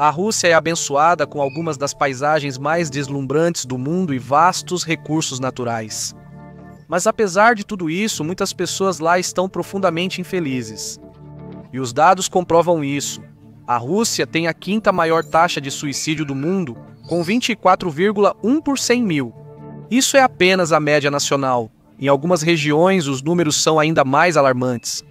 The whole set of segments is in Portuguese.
A Rússia é abençoada com algumas das paisagens mais deslumbrantes do mundo e vastos recursos naturais. Mas apesar de tudo isso, muitas pessoas lá estão profundamente infelizes. E os dados comprovam isso. A Rússia tem a quinta maior taxa de suicídio do mundo, com 24,1 por 100 mil. Isso é apenas a média nacional. Em algumas regiões, os números são ainda mais alarmantes.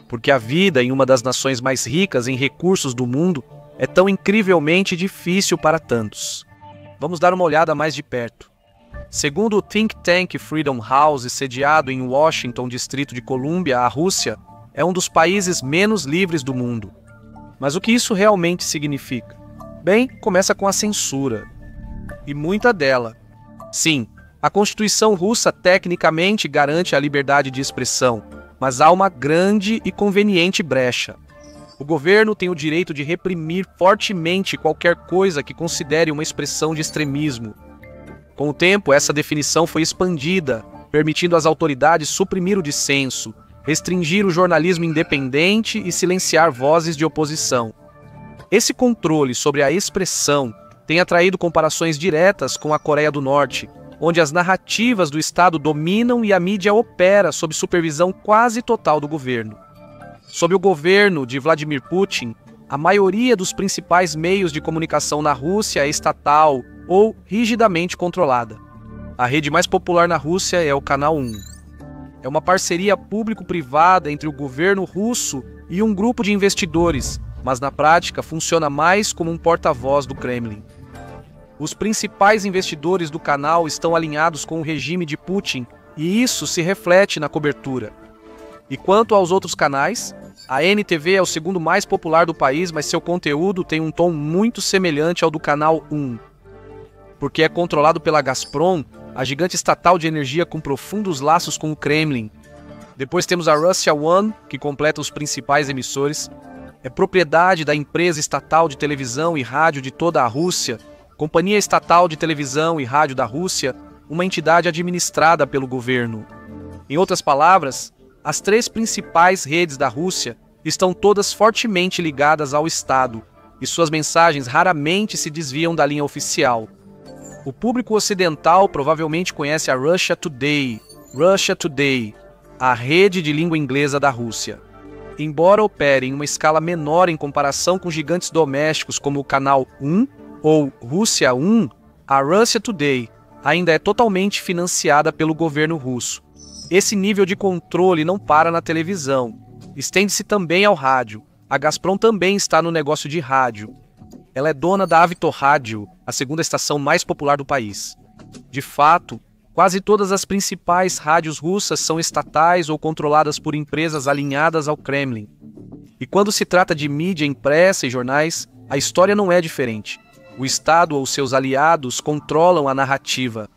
Porque a vida em uma das nações mais ricas em recursos do mundo é tão incrivelmente difícil para tantos. Vamos dar uma olhada mais de perto. Segundo o think tank Freedom House, sediado em Washington, Distrito de Colômbia, a Rússia é um dos países menos livres do mundo. Mas o que isso realmente significa? Bem, começa com a censura. E muita dela. Sim, a Constituição russa tecnicamente garante a liberdade de expressão, mas há uma grande e conveniente brecha. O governo tem o direito de reprimir fortemente qualquer coisa que considere uma expressão de extremismo. Com o tempo, essa definição foi expandida, permitindo às autoridades suprimir o dissenso, restringir o jornalismo independente e silenciar vozes de oposição. Esse controle sobre a expressão tem atraído comparações diretas com a Coreia do Norte, onde as narrativas do Estado dominam e a mídia opera sob supervisão quase total do governo. Sob o governo de Vladimir Putin, a maioria dos principais meios de comunicação na Rússia é estatal ou rigidamente controlada. A rede mais popular na Rússia é o Canal 1. É uma parceria público-privada entre o governo russo e um grupo de investidores, mas na prática funciona mais como um porta-voz do Kremlin. Os principais investidores do canal estão alinhados com o regime de Putin e isso se reflete na cobertura. E quanto aos outros canais, a NTV é o segundo mais popular do país, mas seu conteúdo tem um tom muito semelhante ao do Canal 1. Porque é controlado pela Gazprom, a gigante estatal de energia com profundos laços com o Kremlin. Depois temos a Russia One, que completa os principais emissores. É propriedade da empresa estatal de televisão e rádio de toda a Rússia, Companhia Estatal de Televisão e Rádio da Rússia, uma entidade administrada pelo governo. Em outras palavras, as três principais redes da Rússia estão todas fortemente ligadas ao Estado, e suas mensagens raramente se desviam da linha oficial. O público ocidental provavelmente conhece a Russia Today, a rede de língua inglesa da Rússia. Embora opere em uma escala menor em comparação com gigantes domésticos como o Canal 1 ou Rússia 1, a Russia Today ainda é totalmente financiada pelo governo russo. Esse nível de controle não para na televisão, estende-se também ao rádio. A Gazprom também está no negócio de rádio. Ela é dona da Avtorádio, a segunda estação mais popular do país. De fato, quase todas as principais rádios russas são estatais ou controladas por empresas alinhadas ao Kremlin. E quando se trata de mídia impressa e jornais, a história não é diferente. O Estado ou seus aliados controlam a narrativa.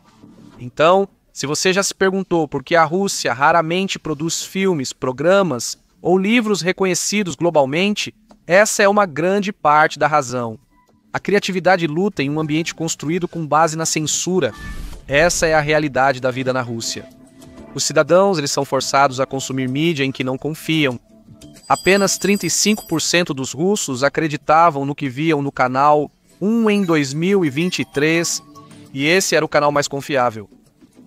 Então, se você já se perguntou por que a Rússia raramente produz filmes, programas ou livros reconhecidos globalmente, essa é uma grande parte da razão. A criatividade luta em um ambiente construído com base na censura. Essa é a realidade da vida na Rússia. Os cidadãos eles são forçados a consumir mídia em que não confiam. Apenas 35% dos russos acreditavam no que viam no canal 1 em 2023, e esse era o canal mais confiável.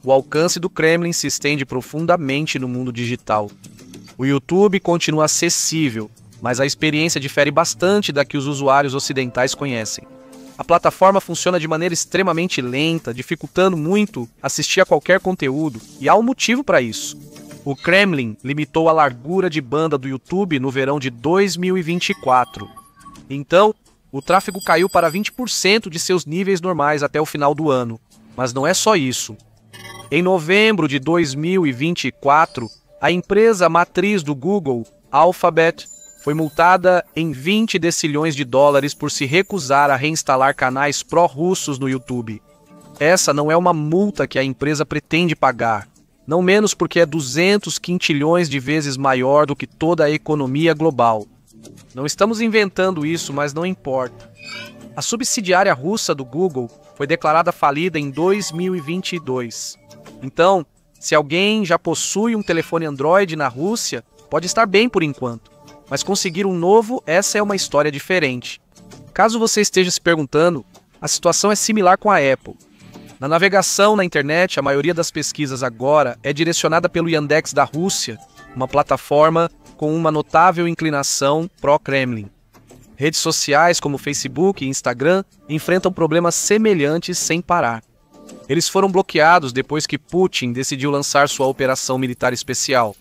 O alcance do Kremlin se estende profundamente no mundo digital. O YouTube continua acessível, mas a experiência difere bastante da que os usuários ocidentais conhecem. A plataforma funciona de maneira extremamente lenta, dificultando muito assistir a qualquer conteúdo, e há um motivo para isso. O Kremlin limitou a largura de banda do YouTube no verão de 2024. Então, o tráfego caiu para 20% de seus níveis normais até o final do ano. Mas não é só isso. Em novembro de 2024, a empresa matriz do Google, Alphabet, foi multada em 20 decilhões de dólares por se recusar a reinstalar canais pró-russos no YouTube. Essa não é uma multa que a empresa pretende pagar, não menos porque é 200 quintilhões de vezes maior do que toda a economia global. Não estamos inventando isso, mas não importa. A subsidiária russa do Google foi declarada falida em 2022. Então, se alguém já possui um telefone Android na Rússia, pode estar bem por enquanto. Mas conseguir um novo, essa é uma história diferente. Caso você esteja se perguntando, a situação é similar com a Apple. Na navegação na internet, a maioria das pesquisas agora é direcionada pelo Yandex da Rússia, uma plataforma com uma notável inclinação pró-Kremlin. Redes sociais como Facebook e Instagram enfrentam problemas semelhantes sem parar. Eles foram bloqueados depois que Putin decidiu lançar sua operação militar especial.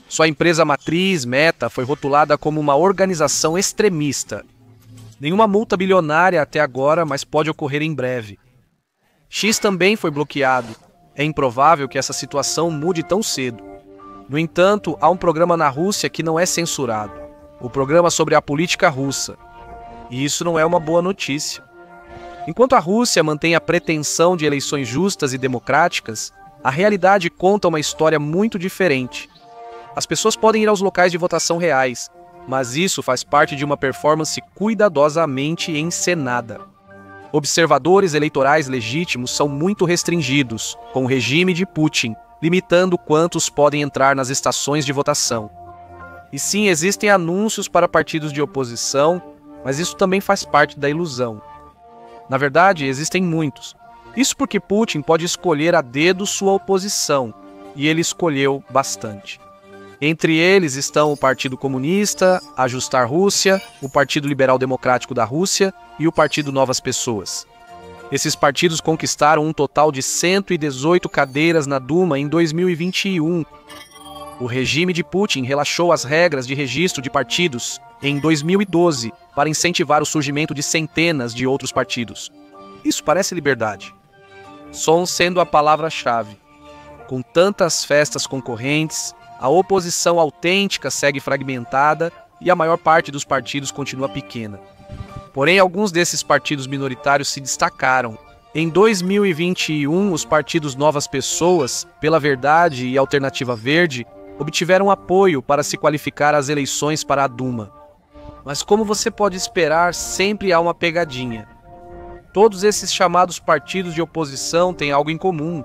Sua empresa matriz, Meta, foi rotulada como uma organização extremista. Nenhuma multa bilionária até agora, mas pode ocorrer em breve. X também foi bloqueado. É improvável que essa situação mude tão cedo. No entanto, há um programa na Rússia que não é censurado. O programa sobre a política russa. E isso não é uma boa notícia. Enquanto a Rússia mantém a pretensão de eleições justas e democráticas, a realidade conta uma história muito diferente. As pessoas podem ir aos locais de votação reais, mas isso faz parte de uma performance cuidadosamente encenada. Observadores eleitorais legítimos são muito restringidos, com o regime de Putin, limitando quantos podem entrar nas estações de votação. E sim, existem anúncios para partidos de oposição, mas isso também faz parte da ilusão. Na verdade, existem muitos. Isso porque Putin pode escolher a dedo sua oposição, e ele escolheu bastante. Entre eles estão o Partido Comunista, Ajustar Rússia, o Partido Liberal Democrático da Rússia e o Partido Novas Pessoas. Esses partidos conquistaram um total de 118 cadeiras na Duma em 2021. O regime de Putin relaxou as regras de registro de partidos em 2012 para incentivar o surgimento de centenas de outros partidos. Isso parece liberdade. Som sendo a palavra-chave. Com tantas festas concorrentes, a oposição autêntica segue fragmentada e a maior parte dos partidos continua pequena. Porém, alguns desses partidos minoritários se destacaram. Em 2021, os partidos Novas Pessoas, Pela Verdade e Alternativa Verde obtiveram apoio para se qualificar às eleições para a Duma. Mas como você pode esperar, sempre há uma pegadinha. Todos esses chamados partidos de oposição têm algo em comum.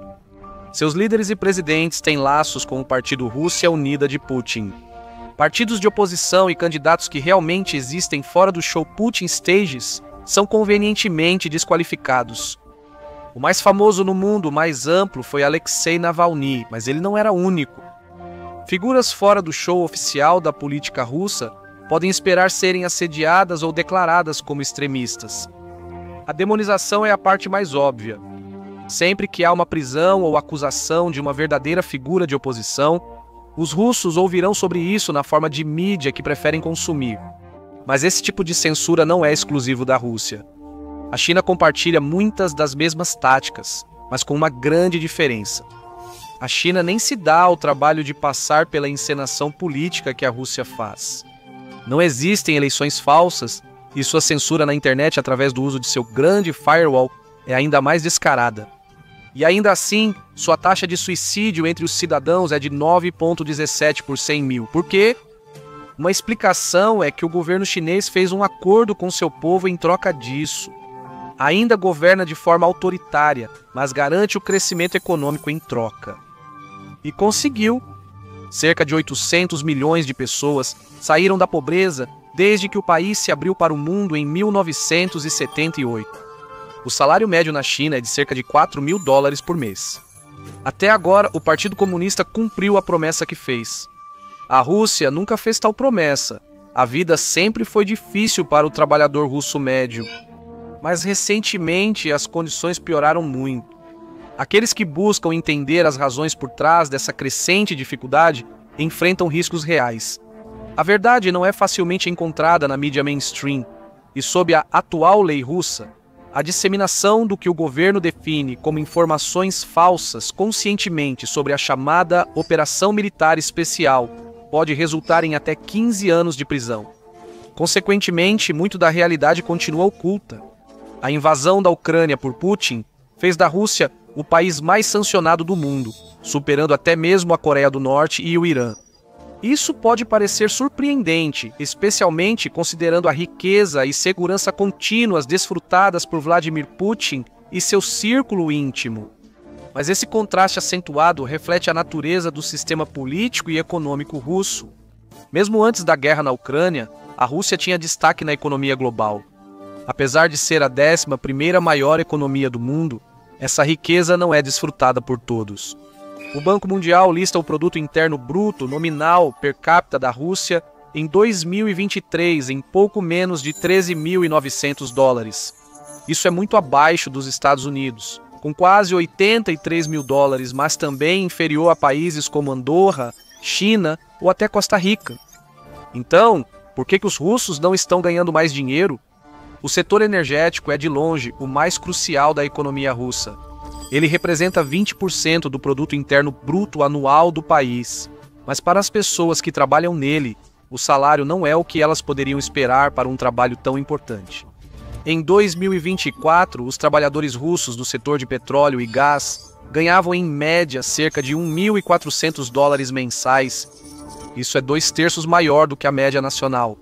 Seus líderes e presidentes têm laços com o Partido Rússia Unida de Putin. Partidos de oposição e candidatos que realmente existem fora do show Putin Stages são convenientemente desqualificados. O mais famoso no mundo, mais amplo, foi Alexei Navalny, mas ele não era único. Figuras fora do show oficial da política russa podem esperar serem assediadas ou declaradas como extremistas. A demonização é a parte mais óbvia. Sempre que há uma prisão ou acusação de uma verdadeira figura de oposição, os russos ouvirão sobre isso na forma de mídia que preferem consumir. Mas esse tipo de censura não é exclusivo da Rússia. A China compartilha muitas das mesmas táticas, mas com uma grande diferença. A China nem se dá ao trabalho de passar pela encenação política que a Rússia faz. Não existem eleições falsas e sua censura na internet através do uso de seu grande firewall é ainda mais descarada. E ainda assim, sua taxa de suicídio entre os cidadãos é de 9,17 por 100 mil. Por quê? Uma explicação é que o governo chinês fez um acordo com seu povo em troca disso. Ainda governa de forma autoritária, mas garante o crescimento econômico em troca. E conseguiu. Cerca de 800 milhões de pessoas saíram da pobreza desde que o país se abriu para o mundo em 1978. O salário médio na China é de cerca de $4.000 por mês. Até agora, o Partido Comunista cumpriu a promessa que fez. A Rússia nunca fez tal promessa. A vida sempre foi difícil para o trabalhador russo médio. Mas recentemente as condições pioraram muito. Aqueles que buscam entender as razões por trás dessa crescente dificuldade enfrentam riscos reais. A verdade não é facilmente encontrada na mídia mainstream, e sob a atual lei russa, a disseminação do que o governo define como informações falsas conscientemente sobre a chamada Operação Militar Especial pode resultar em até 15 anos de prisão. Consequentemente, muito da realidade continua oculta. A invasão da Ucrânia por Putin fez da Rússia o país mais sancionado do mundo, superando até mesmo a Coreia do Norte e o Irã. Isso pode parecer surpreendente, especialmente considerando a riqueza e segurança contínuas desfrutadas por Vladimir Putin e seu círculo íntimo. Mas esse contraste acentuado reflete a natureza do sistema político e econômico russo. Mesmo antes da guerra na Ucrânia, a Rússia tinha destaque na economia global. Apesar de ser a 11ª maior economia do mundo, essa riqueza não é desfrutada por todos. O Banco Mundial lista o produto interno bruto nominal per capita da Rússia em 2023 em pouco menos de 13.900 dólares. Isso é muito abaixo dos Estados Unidos, com quase 83 mil dólares, mas também inferior a países como Andorra, China ou até Costa Rica. Então, por que os russos não estão ganhando mais dinheiro? O setor energético é de longe o mais crucial da economia russa. Ele representa 20% do produto interno bruto anual do país. Mas para as pessoas que trabalham nele, o salário não é o que elas poderiam esperar para um trabalho tão importante. Em 2024, os trabalhadores russos do setor de petróleo e gás ganhavam em média cerca de 1.400 dólares mensais. Isso é 2/3 maior do que a média nacional.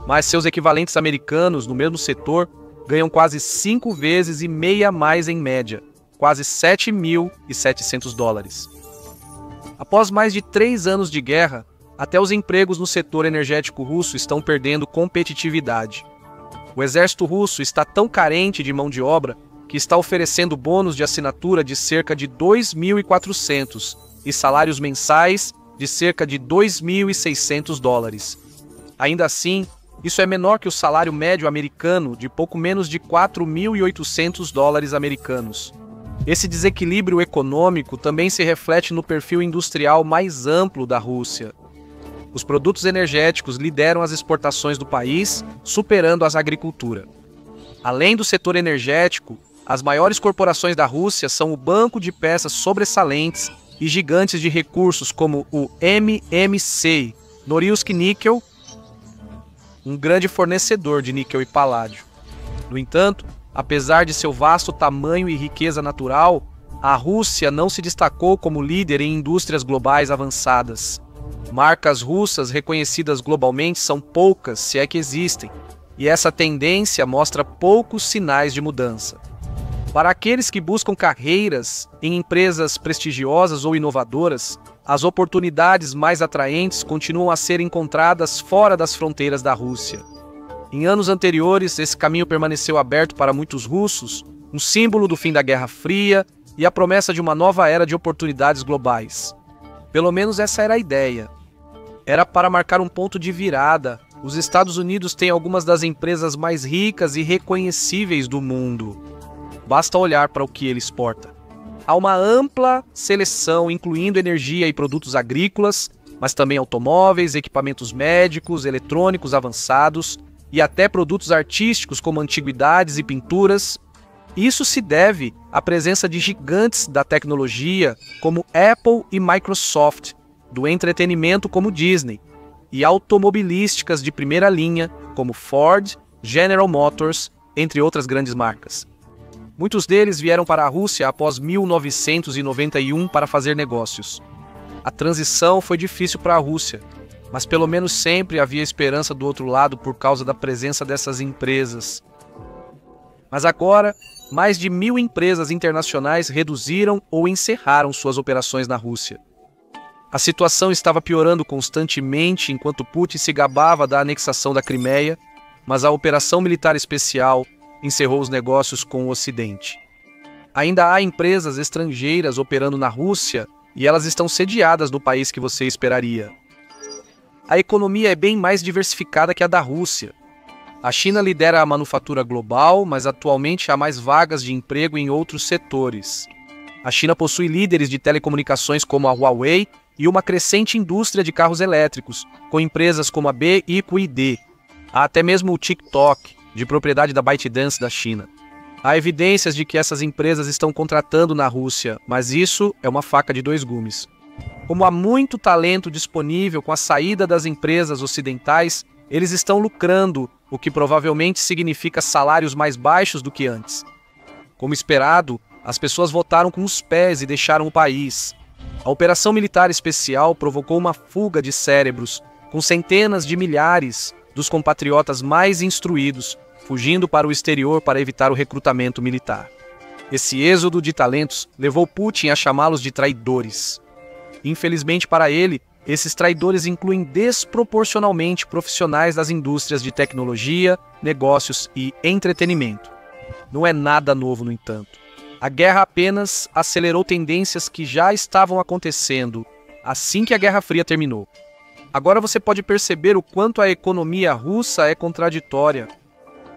Mas seus equivalentes americanos no mesmo setor ganham quase 5 vezes e meia mais em média, quase 7.700 dólares. Após mais de 3 anos de guerra, até os empregos no setor energético russo estão perdendo competitividade. O exército russo está tão carente de mão de obra que está oferecendo bônus de assinatura de cerca de 2.400 e salários mensais de cerca de 2.600 dólares. Ainda assim, isso é menor que o salário médio americano de pouco menos de 4.800 dólares americanos. Esse desequilíbrio econômico também se reflete no perfil industrial mais amplo da Rússia. Os produtos energéticos lideram as exportações do país, superando as agricultura. Além do setor energético, as maiores corporações da Rússia são o banco de peças sobressalentes e gigantes de recursos como o MMC, Norilsk Nickel, um grande fornecedor de níquel e paládio. No entanto, apesar de seu vasto tamanho e riqueza natural, a Rússia não se destacou como líder em indústrias globais avançadas. Marcas russas reconhecidas globalmente são poucas, se é que existem, e essa tendência mostra poucos sinais de mudança. Para aqueles que buscam carreiras em empresas prestigiosas ou inovadoras, as oportunidades mais atraentes continuam a ser encontradas fora das fronteiras da Rússia. Em anos anteriores, esse caminho permaneceu aberto para muitos russos, um símbolo do fim da Guerra Fria e a promessa de uma nova era de oportunidades globais. Pelo menos essa era a ideia. Era para marcar um ponto de virada. Os Estados Unidos têm algumas das empresas mais ricas e reconhecíveis do mundo. Basta olhar para o que ele exporta. Há uma ampla seleção, incluindo energia e produtos agrícolas, mas também automóveis, equipamentos médicos, eletrônicos avançados e até produtos artísticos como antiguidades e pinturas. Isso se deve à presença de gigantes da tecnologia como Apple e Microsoft, do entretenimento como Disney, e automobilísticas de primeira linha como Ford, General Motors, entre outras grandes marcas. Muitos deles vieram para a Rússia após 1991 para fazer negócios. A transição foi difícil para a Rússia, mas pelo menos sempre havia esperança do outro lado por causa da presença dessas empresas. Mas agora, mais de 1.000 empresas internacionais reduziram ou encerraram suas operações na Rússia. A situação estava piorando constantemente enquanto Putin se gabava da anexação da Crimeia, mas a operação militar especial encerrou os negócios com o Ocidente. Ainda há empresas estrangeiras operando na Rússia e elas estão sediadas no país que você esperaria. A economia é bem mais diversificada que a da Rússia. A China lidera a manufatura global, mas atualmente há mais vagas de emprego em outros setores. A China possui líderes de telecomunicações como a Huawei e uma crescente indústria de carros elétricos, com empresas como a BYD. Há até mesmo o TikTok, de propriedade da ByteDance da China. Há evidências de que essas empresas estão contratando na Rússia, mas isso é uma faca de dois gumes. Como há muito talento disponível com a saída das empresas ocidentais, eles estão lucrando, o que provavelmente significa salários mais baixos do que antes. Como esperado, as pessoas votaram com os pés e deixaram o país. A operação militar especial provocou uma fuga de cérebros, com centenas de milhares dos compatriotas mais instruídos fugindo para o exterior para evitar o recrutamento militar. Esse êxodo de talentos levou Putin a chamá-los de traidores. Infelizmente para ele, Esses traidores incluem desproporcionalmente profissionais das indústrias de tecnologia, negócios e entretenimento. Não é nada novo, no entanto. A guerra apenas acelerou tendências que já estavam acontecendo assim que a Guerra Fria terminou. Agora você pode perceber o quanto a economia russa é contraditória.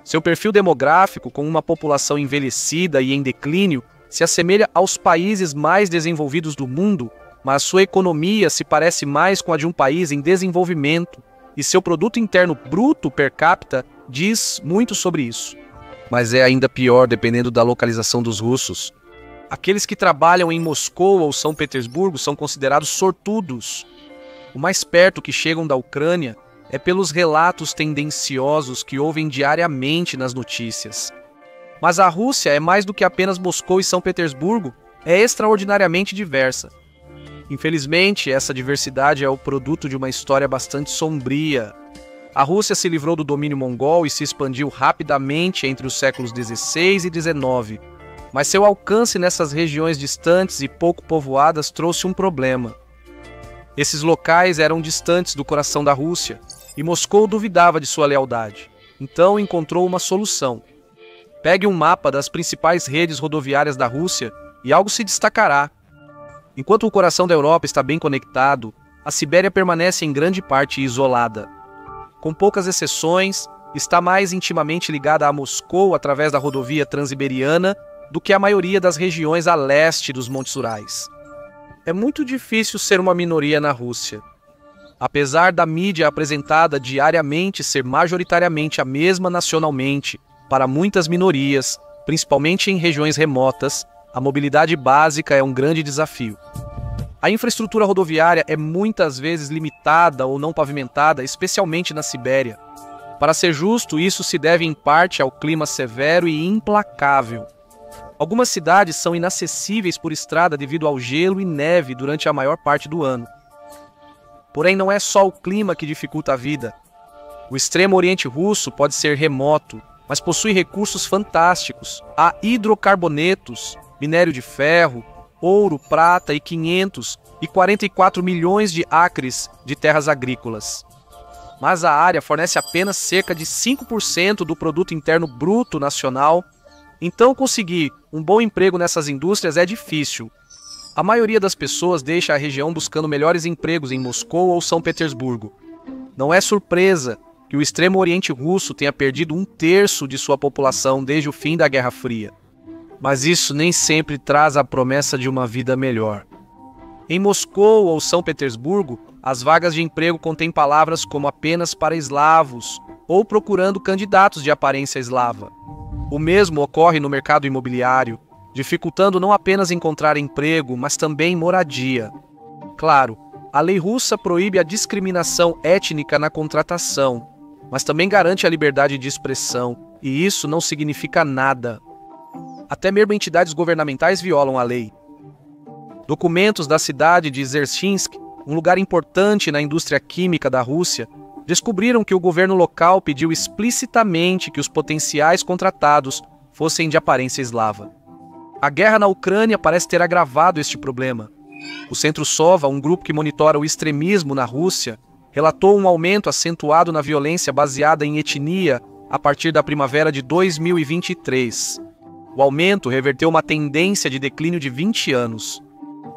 Seu perfil demográfico, com uma população envelhecida e em declínio, se assemelha aos países mais desenvolvidos do mundo, mas sua economia se parece mais com a de um país em desenvolvimento, e seu produto interno bruto per capita diz muito sobre isso. Mas é ainda pior dependendo da localização dos russos. Aqueles que trabalham em Moscou ou São Petersburgo são considerados sortudos. O mais perto que chegam da Ucrânia é pelos relatos tendenciosos que ouvem diariamente nas notícias. Mas a Rússia é mais do que apenas Moscou e São Petersburgo, é extraordinariamente diversa. Infelizmente, essa diversidade é o produto de uma história bastante sombria. A Rússia se livrou do domínio mongol e se expandiu rapidamente entre os séculos XVI e XIX. Mas seu alcance nessas regiões distantes e pouco povoadas trouxe um problema. Esses locais eram distantes do coração da Rússia, e Moscou duvidava de sua lealdade. Então encontrou uma solução. Pegue um mapa das principais redes rodoviárias da Rússia e algo se destacará. Enquanto o coração da Europa está bem conectado, a Sibéria permanece em grande parte isolada. Com poucas exceções, está mais intimamente ligada a Moscou através da rodovia Transiberiana do que a maioria das regiões a leste dos Montes Urais. É muito difícil ser uma minoria na Rússia. Apesar da mídia apresentada diariamente ser majoritariamente a mesma nacionalmente para muitas minorias, principalmente em regiões remotas, a mobilidade básica é um grande desafio. A infraestrutura rodoviária é muitas vezes limitada ou não pavimentada, especialmente na Sibéria. Para ser justo, isso se deve em parte ao clima severo e implacável. Algumas cidades são inacessíveis por estrada devido ao gelo e neve durante a maior parte do ano. Porém, não é só o clima que dificulta a vida. O extremo oriente russo pode ser remoto, mas possui recursos fantásticos. Há hidrocarbonetos, minério de ferro, ouro, prata e 544 milhões de acres de terras agrícolas. Mas a área fornece apenas cerca de 5% do produto interno bruto nacional, então conseguir um bom emprego nessas indústrias é difícil. A maioria das pessoas deixa a região buscando melhores empregos em Moscou ou São Petersburgo. Não é surpresa que o extremo oriente russo tenha perdido 1/3 de sua população desde o fim da Guerra Fria. Mas isso nem sempre traz a promessa de uma vida melhor. Em Moscou ou São Petersburgo, as vagas de emprego contêm palavras como apenas para eslavos ou procurando candidatos de aparência eslava. O mesmo ocorre no mercado imobiliário, dificultando não apenas encontrar emprego, mas também moradia. Claro, a lei russa proíbe a discriminação étnica na contratação, mas também garante a liberdade de expressão, e isso não significa nada. Até mesmo entidades governamentais violam a lei. Documentos da cidade de Dzerzhinsk, um lugar importante na indústria química da Rússia, descobriram que o governo local pediu explicitamente que os potenciais contratados fossem de aparência eslava. A guerra na Ucrânia parece ter agravado este problema. O Centro Sova, um grupo que monitora o extremismo na Rússia, relatou um aumento acentuado na violência baseada em etnia a partir da primavera de 2023. O aumento reverteu uma tendência de declínio de 20 anos.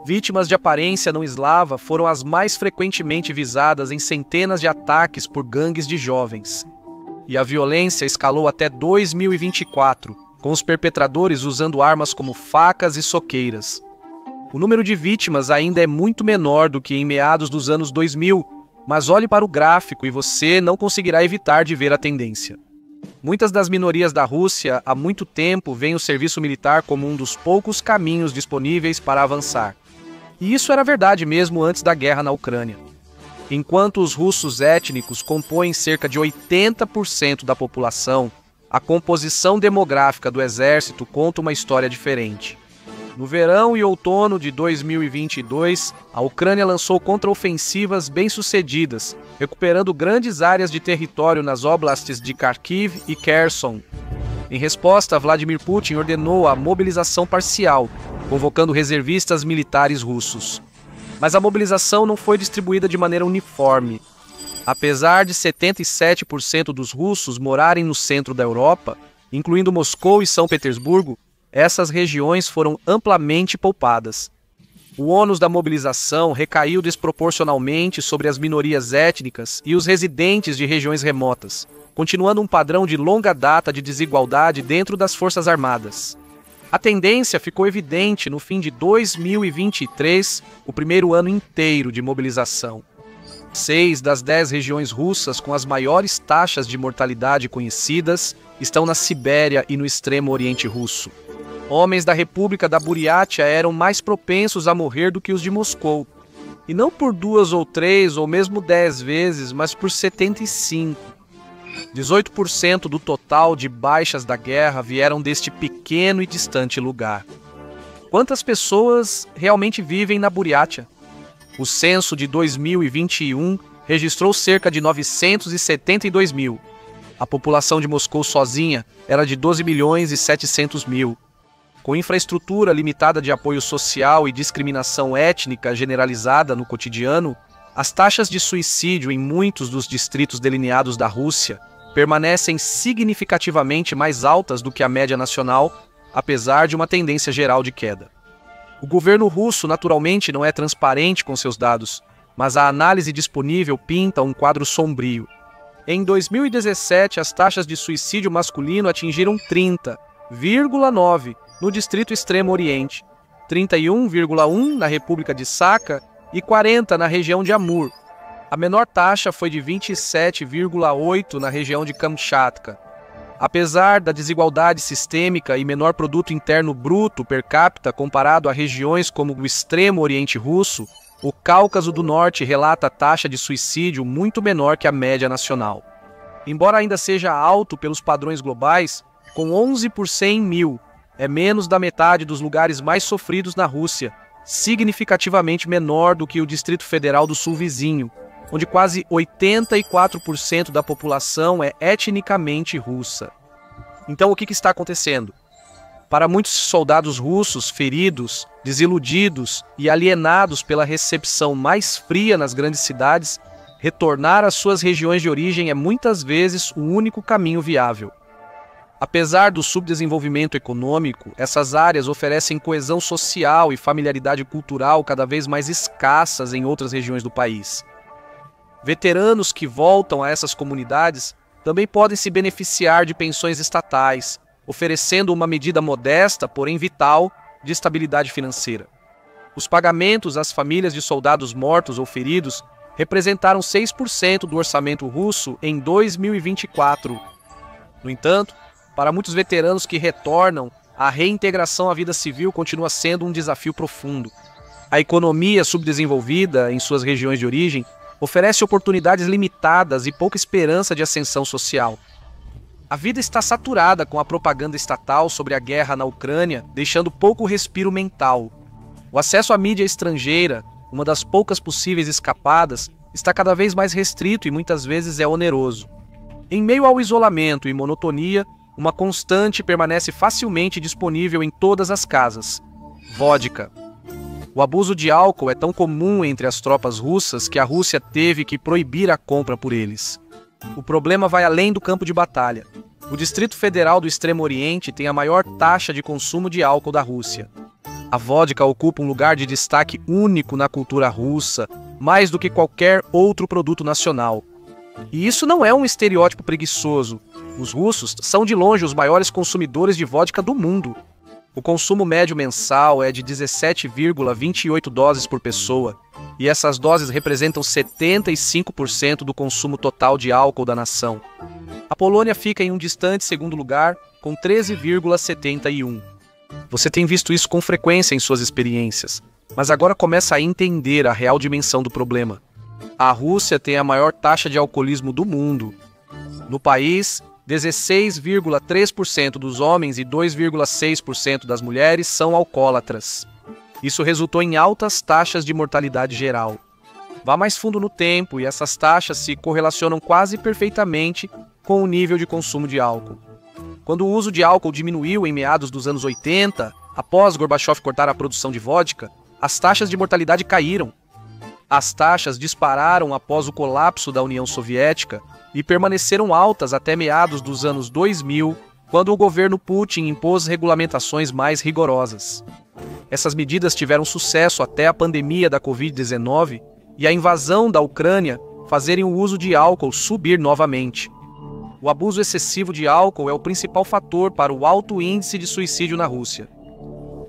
Vítimas de aparência não eslava foram as mais frequentemente visadas em centenas de ataques por gangues de jovens. E a violência escalou até 2024, com os perpetradores usando armas como facas e soqueiras. O número de vítimas ainda é muito menor do que em meados dos anos 2000, mas olhe para o gráfico e você não conseguirá evitar de ver a tendência. Muitas das minorias da Rússia há muito tempo veem o serviço militar como um dos poucos caminhos disponíveis para avançar. E isso era verdade mesmo antes da guerra na Ucrânia. Enquanto os russos étnicos compõem cerca de 80% da população, a composição demográfica do exército conta uma história diferente. No verão e outono de 2022, a Ucrânia lançou contraofensivas bem-sucedidas, recuperando grandes áreas de território nas oblastes de Kharkiv e Kherson. Em resposta, Vladimir Putin ordenou a mobilização parcial, convocando reservistas militares russos. Mas a mobilização não foi distribuída de maneira uniforme. Apesar de 77% dos russos morarem no centro da Europa, incluindo Moscou e São Petersburgo, essas regiões foram amplamente poupadas. O ônus da mobilização recaiu desproporcionalmente sobre as minorias étnicas e os residentes de regiões remotas, continuando um padrão de longa data de desigualdade dentro das Forças Armadas. A tendência ficou evidente no fim de 2023, o primeiro ano inteiro de mobilização. 6 das 10 regiões russas com as maiores taxas de mortalidade conhecidas estão na Sibéria e no extremo oriente russo. Homens da República da Buriátia eram mais propensos a morrer do que os de Moscou. E não por 2 ou 3 ou mesmo 10 vezes, mas por 75. 18% do total de baixas da guerra vieram deste pequeno e distante lugar. Quantas pessoas realmente vivem na Buriátia? O censo de 2021 registrou cerca de 972 mil. A população de Moscou sozinha era de 12 milhões e 700 mil. Com infraestrutura limitada de apoio social e discriminação étnica generalizada no cotidiano, as taxas de suicídio em muitos dos distritos delineados da Rússia permanecem significativamente mais altas do que a média nacional, apesar de uma tendência geral de queda. O governo russo naturalmente não é transparente com seus dados, mas a análise disponível pinta um quadro sombrio. Em 2017, as taxas de suicídio masculino atingiram 30,9 no Distrito Extremo Oriente, 31,1 na República de Sakha e 40 na região de Amur. A menor taxa foi de 27,8 na região de Kamchatka. Apesar da desigualdade sistêmica e menor produto interno bruto per capita comparado a regiões como o Extremo Oriente Russo, o Cáucaso do Norte relata taxa de suicídio muito menor que a média nacional. Embora ainda seja alto pelos padrões globais, com 11 por 100 mil, é menos da metade dos lugares mais sofridos na Rússia, significativamente menor do que o Distrito Federal do Sul vizinho, onde quase 84% da população é etnicamente russa. Então o que está acontecendo? Para muitos soldados russos feridos, desiludidos e alienados pela recepção mais fria nas grandes cidades, retornar às suas regiões de origem é muitas vezes o único caminho viável. Apesar do subdesenvolvimento econômico, essas áreas oferecem coesão social e familiaridade cultural cada vez mais escassas em outras regiões do país. Veteranos que voltam a essas comunidades também podem se beneficiar de pensões estatais, oferecendo uma medida modesta, porém vital, de estabilidade financeira. Os pagamentos às famílias de soldados mortos ou feridos representaram 6% do orçamento russo em 2024. No entanto, para muitos veteranos que retornam, a reintegração à vida civil continua sendo um desafio profundo. A economia subdesenvolvida em suas regiões de origem oferece oportunidades limitadas e pouca esperança de ascensão social. A vida está saturada com a propaganda estatal sobre a guerra na Ucrânia, deixando pouco respiro mental. O acesso à mídia estrangeira, uma das poucas possíveis escapadas, está cada vez mais restrito e muitas vezes é oneroso. Em meio ao isolamento e monotonia, uma constante permanece facilmente disponível em todas as casas: vodka. O abuso de álcool é tão comum entre as tropas russas que a Rússia teve que proibir a compra por eles. O problema vai além do campo de batalha. O Distrito Federal do Extremo Oriente tem a maior taxa de consumo de álcool da Rússia. A vodka ocupa um lugar de destaque único na cultura russa, mais do que qualquer outro produto nacional. E isso não é um estereótipo preguiçoso. Os russos são de longe os maiores consumidores de vodka do mundo. O consumo médio mensal é de 17,28 doses por pessoa, e essas doses representam 75% do consumo total de álcool da nação. A Polônia fica em um distante segundo lugar, com 13,71. Você tem visto isso com frequência em suas experiências, mas agora começa a entender a real dimensão do problema. A Rússia tem a maior taxa de alcoolismo do mundo. No país, 16,3% dos homens e 2,6% das mulheres são alcoólatras. Isso resultou em altas taxas de mortalidade geral. Vá mais fundo no tempo e essas taxas se correlacionam quase perfeitamente com o nível de consumo de álcool. Quando o uso de álcool diminuiu em meados dos anos 80, após Gorbachev cortar a produção de vodka, as taxas de mortalidade caíram, As taxas dispararam após o colapso da União Soviética e permaneceram altas até meados dos anos 2000, quando o governo Putin impôs regulamentações mais rigorosas. Essas medidas tiveram sucesso até a pandemia da Covid-19 e a invasão da Ucrânia fazerem o uso de álcool subir novamente. O abuso excessivo de álcool é o principal fator para o alto índice de suicídio na Rússia.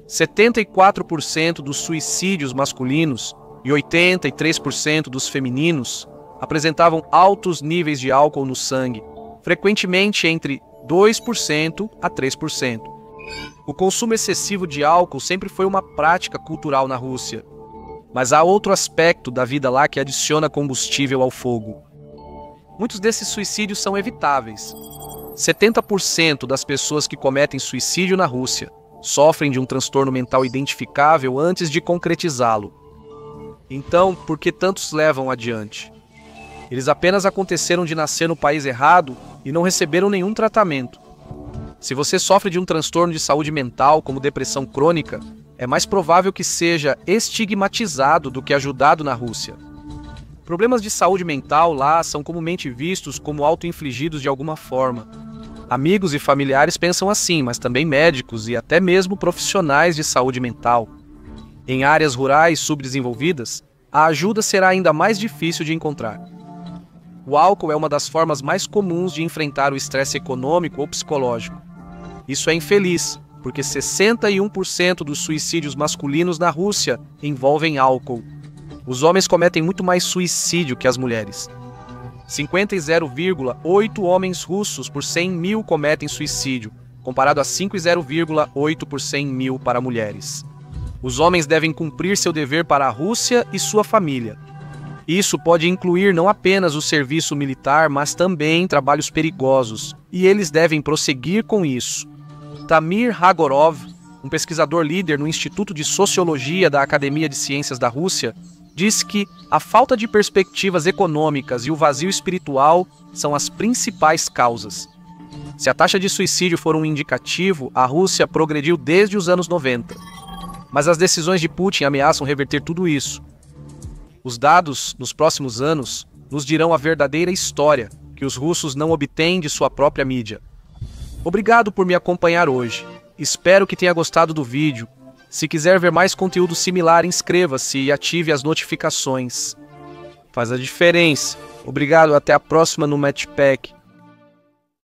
74% dos suicídios masculinos e 83% dos femininos apresentavam altos níveis de álcool no sangue, frequentemente entre 2% a 3%. O consumo excessivo de álcool sempre foi uma prática cultural na Rússia. Mas há outro aspecto da vida lá que adiciona combustível ao fogo. Muitos desses suicídios são evitáveis. 70% das pessoas que cometem suicídio na Rússia sofrem de um transtorno mental identificável antes de concretizá-lo. Então, por que tantos levam adiante? Eles apenas aconteceram de nascer no país errado e não receberam nenhum tratamento. Se você sofre de um transtorno de saúde mental, como depressão crônica, é mais provável que seja estigmatizado do que ajudado na Rússia. Problemas de saúde mental lá são comumente vistos como auto-infligidos de alguma forma. Amigos e familiares pensam assim, mas também médicos e até mesmo profissionais de saúde mental. Em áreas rurais subdesenvolvidas, a ajuda será ainda mais difícil de encontrar. O álcool é uma das formas mais comuns de enfrentar o estresse econômico ou psicológico. Isso é infeliz, porque 61% dos suicídios masculinos na Rússia envolvem álcool. Os homens cometem muito mais suicídio que as mulheres. 50,8 homens russos por 100 mil cometem suicídio, comparado a 5,8 por 100 mil para mulheres. Os homens devem cumprir seu dever para a Rússia e sua família. Isso pode incluir não apenas o serviço militar, mas também trabalhos perigosos, e eles devem prosseguir com isso. Tamir Hagorov, um pesquisador líder no Instituto de Sociologia da Academia de Ciências da Rússia, diz que a falta de perspectivas econômicas e o vazio espiritual são as principais causas. Se a taxa de suicídio for um indicativo, a Rússia progrediu desde os anos 90. Mas as decisões de Putin ameaçam reverter tudo isso. Os dados, nos próximos anos, nos dirão a verdadeira história que os russos não obtêm de sua própria mídia. Obrigado por me acompanhar hoje. Espero que tenha gostado do vídeo. Se quiser ver mais conteúdo similar, inscreva-se e ative as notificações. Faz a diferença. Obrigado, até a próxima no Matchpack.